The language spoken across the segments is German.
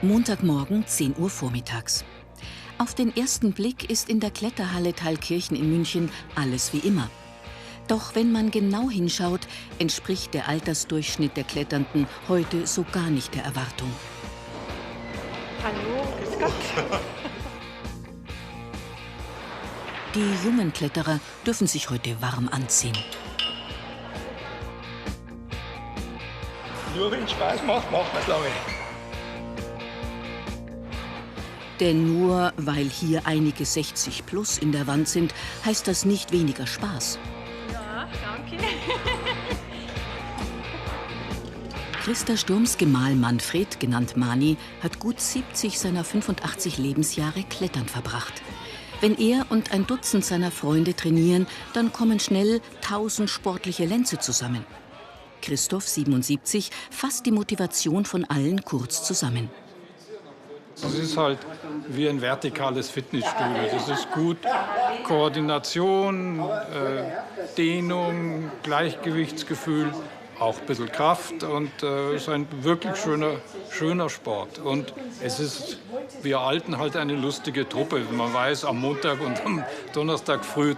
Montagmorgen, 10 Uhr vormittags. Auf den ersten Blick ist in der Kletterhalle Thalkirchen in München alles wie immer. Doch wenn man genau hinschaut, entspricht der Altersdurchschnitt der Kletternden heute so gar nicht der Erwartung. Hallo, grüß Gott. Die jungen Kletterer dürfen sich heute warm anziehen. Nur wenn es Spaß macht, macht man es lange. Denn nur weil hier einige 60 plus in der Wand sind, heißt das nicht weniger Spaß. Ja, danke. Christa Sturms Gemahl Manfred, genannt Mani, hat gut 70 seiner 85 Lebensjahre Klettern verbracht. Wenn er und ein Dutzend seiner Freunde trainieren, dann kommen schnell 1000 sportliche Lenze zusammen. Christoph, 77, fasst die Motivation von allen kurz zusammen. Es ist halt wie ein vertikales Fitnessstudio. Das ist gut Koordination, Dehnung, Gleichgewichtsgefühl, auch ein bisschen Kraft und es ist ein wirklich schöner Sport. Und es ist, wir Alten, halt eine lustige Truppe. Man weiß, am Montag und am Donnerstag früh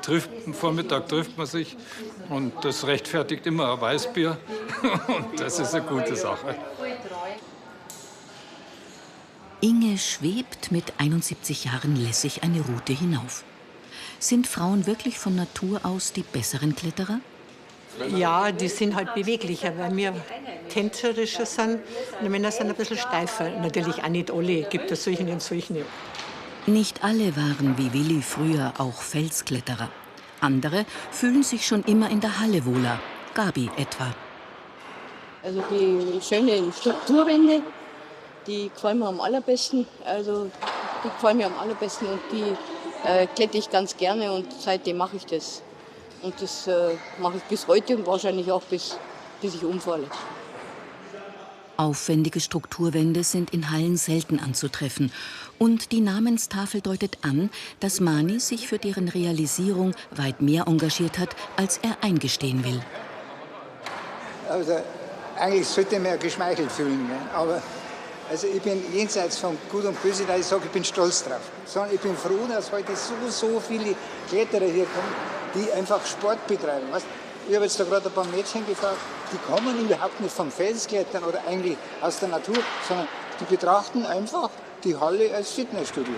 Vormittag trifft man sich und das rechtfertigt immer ein Weißbier und das ist eine gute Sache. Inge schwebt mit 71 Jahren lässig eine Route hinauf. Sind Frauen wirklich von Natur aus die besseren Kletterer? Ja, die sind halt beweglicher, weil wir tänzerischer sind. Die Männer sind ein bisschen steifer. Natürlich auch nicht alle, gibt es solche und solche. Nicht alle waren wie Willi früher auch Felskletterer. Andere fühlen sich schon immer in der Halle wohler. Gabi etwa. Also die schönen Strukturwände, die gefallen mir am allerbesten. Also die gefallen mir am allerbesten und die kletter ich ganz gerne und seitdem mache ich das. Und das mache ich bis heute und wahrscheinlich auch bis ich umfalle. Aufwendige Strukturwände sind in Hallen selten anzutreffen. Und die Namenstafel deutet an, dass Mani sich für deren Realisierung weit mehr engagiert hat, als er eingestehen will. Also eigentlich sollte man ja geschmeichelt fühlen. Ne? Aber also ich bin jenseits von Gut und Böse, da ich sage, ich bin stolz drauf. Sondern ich bin froh, dass heute so viele Kletterer hier kommen, die einfach Sport betreiben. Weißt? Ich habe jetzt da gerade ein paar Mädchen gefragt, die kommen überhaupt nicht vom Felsklettern oder eigentlich aus der Natur, sondern die betrachten einfach die Halle als Fitnessstudio.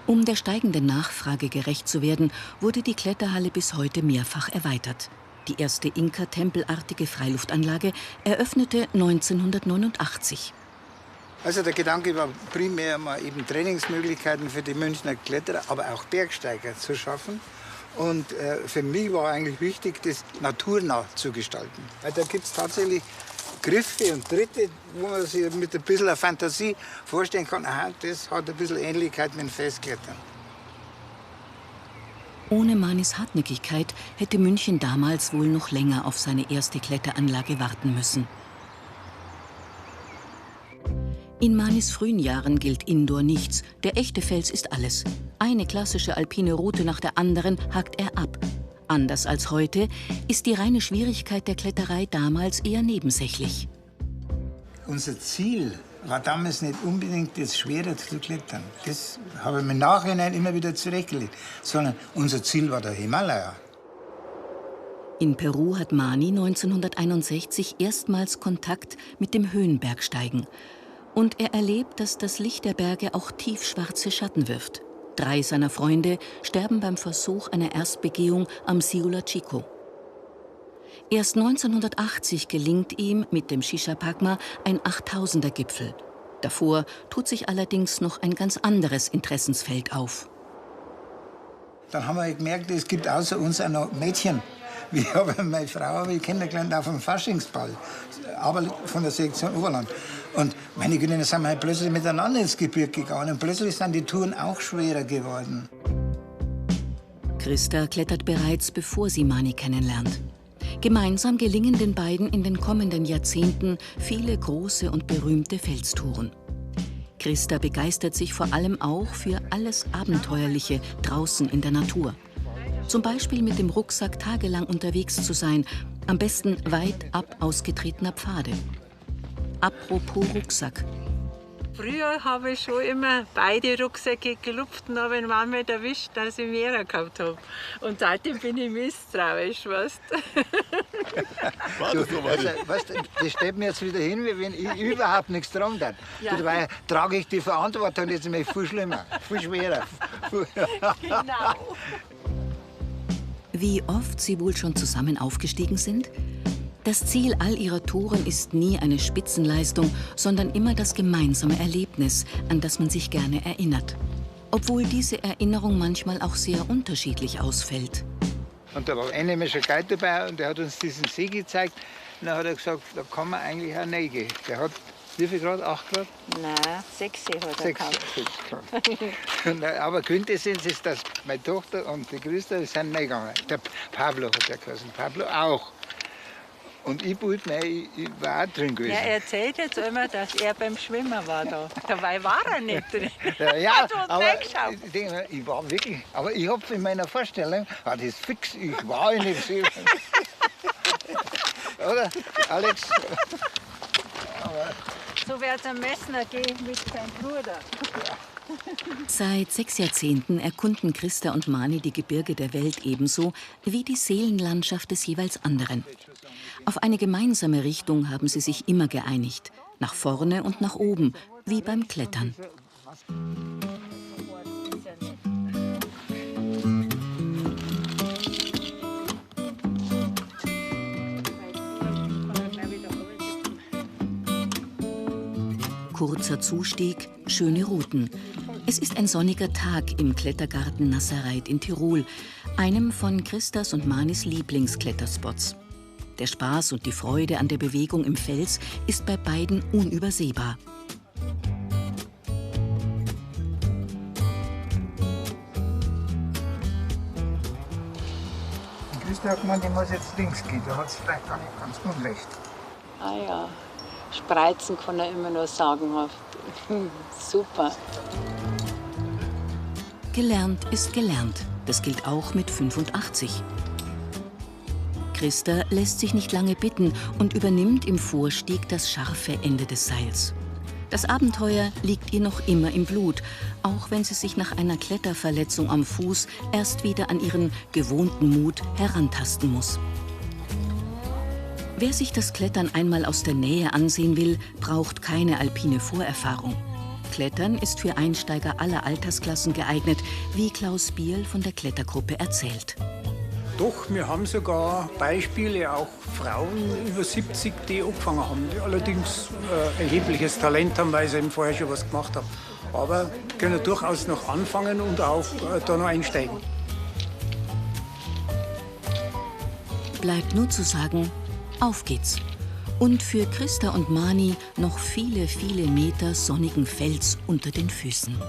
Um der steigenden Nachfrage gerecht zu werden, wurde die Kletterhalle bis heute mehrfach erweitert. Die erste Inka-tempelartige Freiluftanlage eröffnete 1989. Also der Gedanke war primär mal eben Trainingsmöglichkeiten für die Münchner Kletterer, aber auch Bergsteiger zu schaffen. Und für mich war eigentlich wichtig, das naturnah zu gestalten. Weil da gibt es tatsächlich Griffe und Tritte, wo man sich mit ein bisschen Fantasie vorstellen kann, aha, das hat ein bisschen Ähnlichkeit mit dem Festklettern. Ohne Manis Hartnäckigkeit hätte München damals wohl noch länger auf seine erste Kletteranlage warten müssen. In Manis frühen Jahren gilt Indoor nichts. Der echte Fels ist alles. Eine klassische alpine Route nach der anderen hakt er ab. Anders als heute ist die reine Schwierigkeit der Kletterei damals eher nebensächlich. Unser Ziel war damals nicht unbedingt das Schwere zu klettern. Das habe ich mir im Nachhinein immer wieder zurechtgelegt. Sondern unser Ziel war der Himalaya. In Peru hat Mani 1961 erstmals Kontakt mit dem Höhenbergsteigen. Und er erlebt, dass das Licht der Berge auch tiefschwarze Schatten wirft. 3 seiner Freunde sterben beim Versuch einer Erstbegehung am Ciula Chico. Erst 1980 gelingt ihm mit dem Shishapangma ein 8000er-Gipfel. Davor tut sich allerdings noch ein ganz anderes Interessensfeld auf. Dann haben wir gemerkt, es gibt außer uns auch noch Mädchen. Meine Frau habe ich kennengelernt auf einem Faschingsball, aber von der Sektion Oberland. Und meine Güte, dann sind wir halt plötzlich miteinander ins Gebirge gegangen und plötzlich sind die Touren auch schwerer geworden. Christa klettert bereits, bevor sie Mani kennenlernt. Gemeinsam gelingen den beiden in den kommenden Jahrzehnten viele große und berühmte Felstouren. Christa begeistert sich vor allem auch für alles Abenteuerliche draußen in der Natur. Zum Beispiel mit dem Rucksack tagelang unterwegs zu sein, am besten weit ab ausgetretener Pfade. Apropos Rucksack. Früher habe ich schon immer beide Rucksäcke gelupft und habe ihn manchmal erwischt, dass ich mehr gehabt habe. Und seitdem bin ich misstrauisch, weißt Weißt du, das steht mir jetzt wieder hin, wie wenn ich überhaupt nichts dran habe. Ja. Dabei trage ich die Verantwortung jetzt nämlich viel schlimmer, viel schwerer. Genau. Wie oft sie wohl schon zusammen aufgestiegen sind? Das Ziel all ihrer Touren ist nie eine Spitzenleistung, sondern immer das gemeinsame Erlebnis, an das man sich gerne erinnert. Obwohl diese Erinnerung manchmal auch sehr unterschiedlich ausfällt. Und da war ein schon Guide dabei und der hat uns diesen See gezeigt. Und dann hat er gesagt, da kann man eigentlich auch reingehen. Der hat wie viel Grad? 8 Grad? Nein, 6 hat er 6 gehabt. Grad. Aber Quintessenz ist, dass meine Tochter und die Christa sind reingegangen. Der Pablo hat der geheißen, Pablo auch. Und ich wollte mir, ich war auch drin gewesen. Er erzählt jetzt immer, dass er beim Schwimmen war da. Dabei war er nicht drin. Ja, Hat uns aber weggeschaut. ich denke mir, ich war wirklich, aber ich habe in meiner Vorstellung, das ist fix, ich war in dem See. Oder, Alex? So wird es am Messner gehen mit seinem Bruder. Seit 6 Jahrzehnten erkunden Christa und Mani die Gebirge der Welt ebenso wie die Seelenlandschaft des jeweils anderen. Auf eine gemeinsame Richtung haben sie sich immer geeinigt. Nach vorne und nach oben, wie beim Klettern. Kurzer Zustieg, schöne Routen. Es ist ein sonniger Tag im Klettergarten Nassereit in Tirol, einem von Christas und Manis Lieblingskletterspots. Der Spaß und die Freude an der Bewegung im Fels ist bei beiden unübersehbar. Christa hat gemeint, ich muss jetzt links gehen. Da hat es vielleicht gar nicht ganz unrecht. Ah ja, Spreizen kann er immer nur sagenhaft. Super. Gelernt ist gelernt. Das gilt auch mit 85. Christa lässt sich nicht lange bitten und übernimmt im Vorstieg das scharfe Ende des Seils. Das Abenteuer liegt ihr noch immer im Blut, auch wenn sie sich nach einer Kletterverletzung am Fuß erst wieder an ihren gewohnten Mut herantasten muss. Wer sich das Klettern einmal aus der Nähe ansehen will, braucht keine alpine Vorerfahrung. Klettern ist für Einsteiger aller Altersklassen geeignet, wie Klaus Bierl von der Klettergruppe erzählt. Doch, wir haben sogar Beispiele, auch Frauen über 70, die angefangen haben, die allerdings erhebliches Talent haben, weil sie eben vorher schon was gemacht haben. Aber können durchaus noch anfangen und auch da noch einsteigen. Bleibt nur zu sagen, auf geht's. Und für Christa und Mani noch viele, viele Meter sonnigen Fels unter den Füßen.